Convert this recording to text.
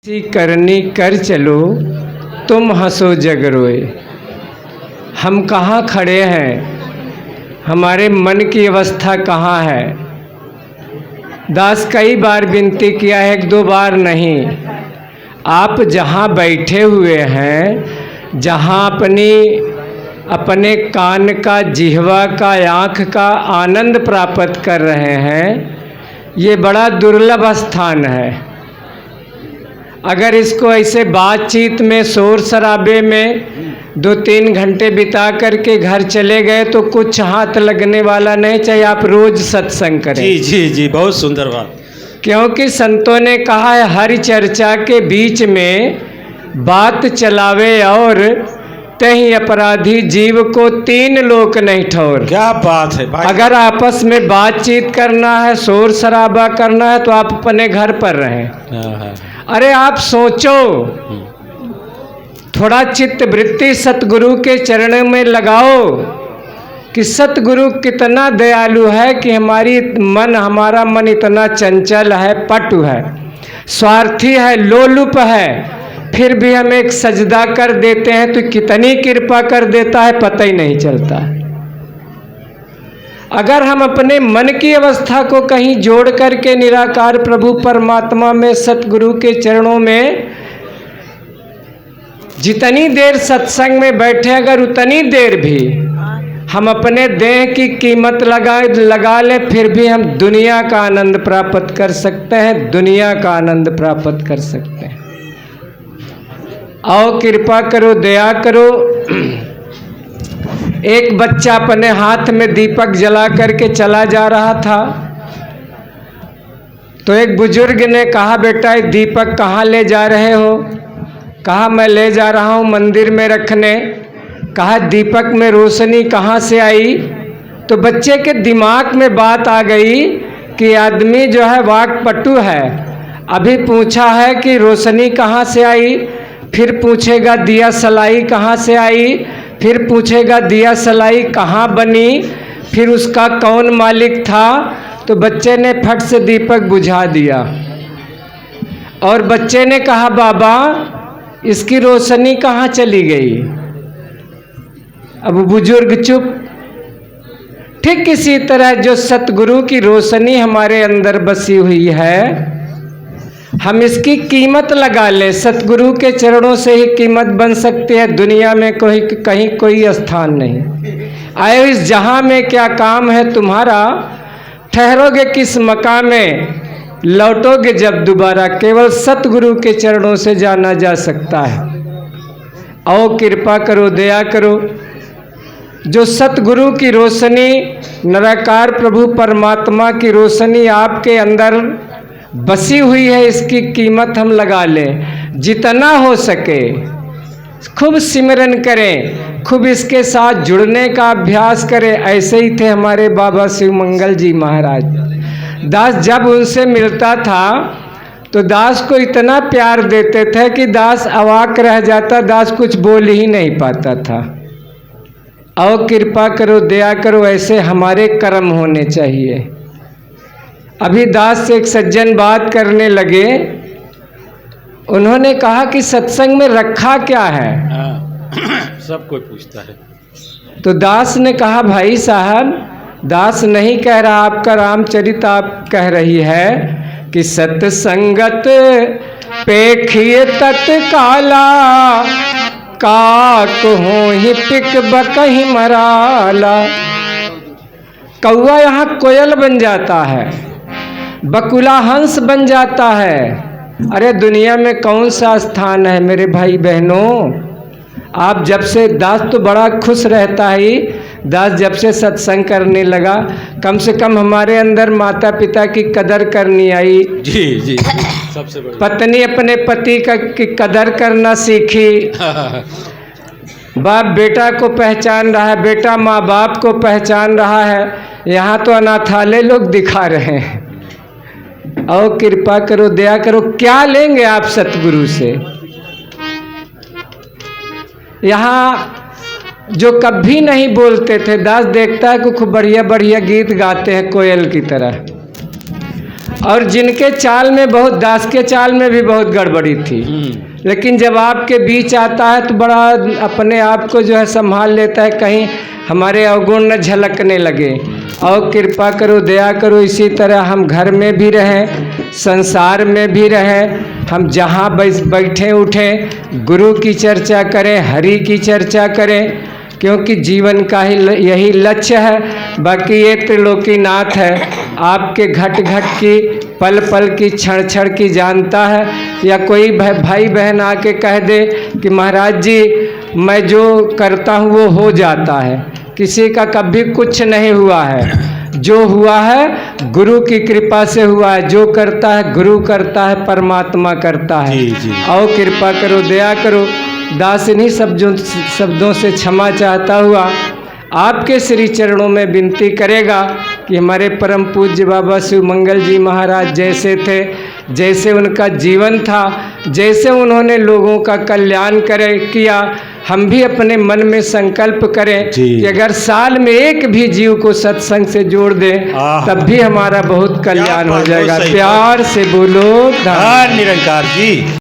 सी करनी कर चलो, तुम हंसो जग रोए। हम कहाँ खड़े हैं, हमारे मन की अवस्था कहाँ है। दास कई बार विनती किया है, एक दो बार नहीं। आप जहाँ बैठे हुए हैं, जहाँ अपने कान का, जिह्वा का, आँख का आनंद प्राप्त कर रहे हैं, ये बड़ा दुर्लभ स्थान है। अगर इसको ऐसे बातचीत में, शोर शराबे में 2-3 घंटे बिता करके घर चले गए तो कुछ हाथ लगने वाला नहीं। चाहे आप रोज सत्संग करें। जी जी जी, बहुत सुंदर बात। क्योंकि संतों ने कहा है, हर चर्चा के बीच में बात चलावे और तहीं अपराधी जीव को 3 लोक नहीं ठौर। क्या बात है भाई। अगर आपस में बातचीत करना है, शोर शराबा करना है, तो आप अपने घर पर रहें। अरे आप सोचो, थोड़ा चित्त वृत्ति सतगुरु के चरणों में लगाओ कि सतगुरु कितना दयालु है कि हमारा मन इतना चंचल है, पटु है, स्वार्थी है, लोलुप है, फिर भी हम एक सजदा कर देते हैं तो कितनी कृपा कर देता है, पता ही नहीं चलता। अगर हम अपने मन की अवस्था को कहीं जोड़ करके निराकार प्रभु परमात्मा में, सतगुरु के चरणों में जितनी देर सत्संग में बैठे, अगर उतनी देर भी हम अपने देह की कीमत लगा ले, फिर भी हम दुनिया का आनंद प्राप्त कर सकते हैं, दुनिया का आनंद प्राप्त कर सकते हैं। आओ कृपा करो, दया करो। एक बच्चा अपने हाथ में दीपक जला करके चला जा रहा था, तो एक बुजुर्ग ने कहा, बेटा ये दीपक कहाँ ले जा रहे हो? कहा मैं ले जा रहा हूँ मंदिर में रखने। कहा दीपक में रोशनी कहाँ से आई? तो बच्चे के दिमाग में बात आ गई कि आदमी जो है वाक्पटु है, अभी पूछा है कि रोशनी कहाँ से आई, फिर पूछेगा दिया सलाई कहाँ से आई, फिर पूछेगा दिया सलाई कहाँ बनी, फिर उसका कौन मालिक था। तो बच्चे ने फट से दीपक बुझा दिया और बच्चे ने कहा, बाबा इसकी रोशनी कहाँ चली गई? अब बुजुर्ग चुप। ठीक इसी तरह जो सतगुरु की रोशनी हमारे अंदर बसी हुई है, हम इसकी कीमत लगा ले। सतगुरु के चरणों से ही कीमत बन सकती है, दुनिया में कहीं कोई स्थान नहीं। आए इस जहां में क्या काम है तुम्हारा, ठहरोगे किस मकाम में, लौटोगे जब दोबारा, केवल सतगुरु के चरणों से जाना जा सकता है। आओ कृपा करो, दया करो। जो सतगुरु की रोशनी, निराकार प्रभु परमात्मा की रोशनी आपके अंदर बसी हुई है, इसकी कीमत हम लगा लें। जितना हो सके खूब सिमरन करें, खूब इसके साथ जुड़ने का अभ्यास करें। ऐसे ही थे हमारे बाबा शिव मंगल जी महाराज। दास जब उनसे मिलता था तो दास को इतना प्यार देते थे कि दास अवाक रह जाता, दास कुछ बोल ही नहीं पाता था। आओ कृपा करो, दया करो, ऐसे हमारे कर्म होने चाहिए। अभी दास से एक सज्जन बात करने लगे, उन्होंने कहा कि सत्संग में रखा क्या है? सब कोई पूछता है। तो दास ने कहा, भाई साहब दास नहीं कह रहा, आपका रामचरित आप कह रही है कि सत्संगत पेखिए तत्काला, काक हो ही टिक बकही मराला। कौआ यहाँ कोयल बन जाता है, बकुला हंस बन जाता है। अरे दुनिया में कौन सा स्थान है मेरे भाई बहनों? आप जब से, दास तो बड़ा खुश रहता ही, दास जब से सत्संग करने लगा, कम से कम हमारे अंदर माता पिता की कदर करनी आई। जी जी, सबसे बड़ी पत्नी अपने पति की कदर करना सीखी। बाप बेटा को पहचान रहा है, बेटा माँ बाप को पहचान रहा है। यहाँ तो अनाथालय लोग दिखा रहे हैं। आओ कृपा करो, दया करो। क्या लेंगे आप सतगुरु से? यहाँ जो कभी नहीं बोलते थे, दास देखता है कि खूब बढ़िया बढ़िया गीत गाते हैं कोयल की तरह। और जिनके चाल में बहुत, दास के चाल में भी बहुत गड़बड़ी थी, लेकिन जब आपके बीच आता है तो बड़ा अपने आप को जो है संभाल लेता है, कहीं हमारे अवगुण न झलकने लगे। और कृपा करो, दया करो, इसी तरह हम घर में भी रहें, संसार में भी रहें, हम जहाँ बैठे उठें गुरु की चर्चा करें, हरि की चर्चा करें, क्योंकि जीवन का ही यही लक्ष्य है। बाकी ये त्रिलोकीनाथ है, आपके घट घट की, पल पल की, क्षण क्षण की जानता है। या कोई भाई बहन आके कह दे कि महाराज जी मैं जो करता हूँ वो हो जाता है, किसी का कभी कुछ नहीं हुआ है। जो हुआ है गुरु की कृपा से हुआ है, जो करता है गुरु करता है, परमात्मा करता है। जी, जी। और कृपा करो, दया करो, दास इन्हीं शब्दों से क्षमा चाहता हुआ आपके श्री चरणों में विनती करेगा कि हमारे परम पूज्य बाबा शिव मंगल जी महाराज जैसे थे, जैसे उनका जीवन था, जैसे उन्होंने लोगों का कल्याण किया, हम भी अपने मन में संकल्प करें कि अगर साल में एक भी जीव को सत्संग से जोड़ दें तब भी हमारा बहुत कल्याण हो जाएगा। प्यार से बोलो धन्य निरंकार जी।